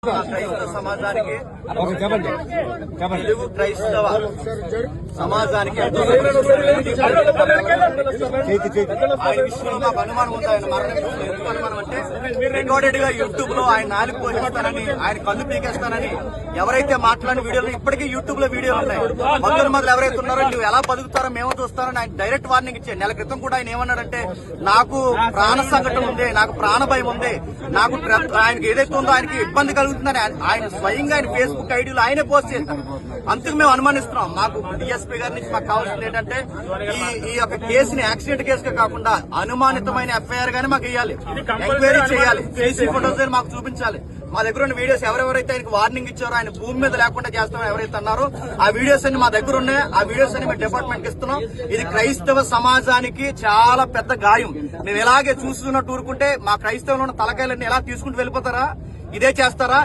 క్రైస్తవ సమాజానికి తెలుగు క్రైస్తవ సమాజానికి ఆయన విషయంలో మాకు అనుమానం ఉంది. ఆయన మరణం విషయంలో ఎందుకు అనుమానం అంటే రికార్డెడ్ గా యూట్యూబ్ లో ఆయన నాలుగు పోషిస్తానని, ఆయన కన్ను పీకేస్తానని ఎవరైతే మాట్లాడిన వీడియోలు ఇప్పటికీ యూట్యూబ్ లో వీడియోలు ఉన్నాయి. మొదలు ఎవరైతే ఉన్నారో నువ్వు ఎలా బతుకుతారో మేము చూస్తారని ఆయన డైరెక్ట్ వార్నింగ్ ఇచ్చాడు. నెల క్రితం కూడా ఆయన ఏమన్నాడంటే నాకు ప్రాణ సంకటం ఉంది, నాకు ప్రాణ భయం ఉంది, నాకు ఆయనకి ఏదైతే ఉందో ఆయనకి ఇబ్బంది కలుగుతుందని ఆయన స్వయంగా ఆయన ఫేస్బుక్ ఐడీలో ఆయనే పోస్ట్ చేశారు. అందుకు మేము అనుమానిస్తున్నాం. మాకు డిఎస్పీ గారి నుంచి మాకు కావాల్సింది ఏంటంటే ఈ యొక్క కేసుని యాక్సిడెంట్ కేసుగా కాకుండా అనుమానితమైన ఎఫ్ఐఆర్ గానీ మాకు ఇవ్వాలి, ఎంక్వైరీ చేయాలి, సీసీ ఫోటోస్ మాకు చూపించాలి. మా దగ్గర ఉన్న వీడియోస్ ఎవరెవరైతే ఆయనకు వార్నింగ్ ఇచ్చారో, ఆయన భూమి మీద లేకుండా చేస్తామని ఎవరైతే అన్నారో ఆ వీడియోస్ అన్ని మా దగ్గర ఉన్నాయి. ఆ వీడియోస్ అన్ని మేము డిపార్ట్మెంట్ కి ఇస్తున్నాం. ఇది క్రైస్తవ సమాజానికి చాలా పెద్ద గాయం. మేము ఇలాగే చూస్తున్నట్టు ఊరుకుంటే మా క్రైస్తవులు ఉన్న తలకాయలన్నీ ఎలా తీసుకుంటూ వెళ్ళిపోతారా? ఇదే చేస్తారా?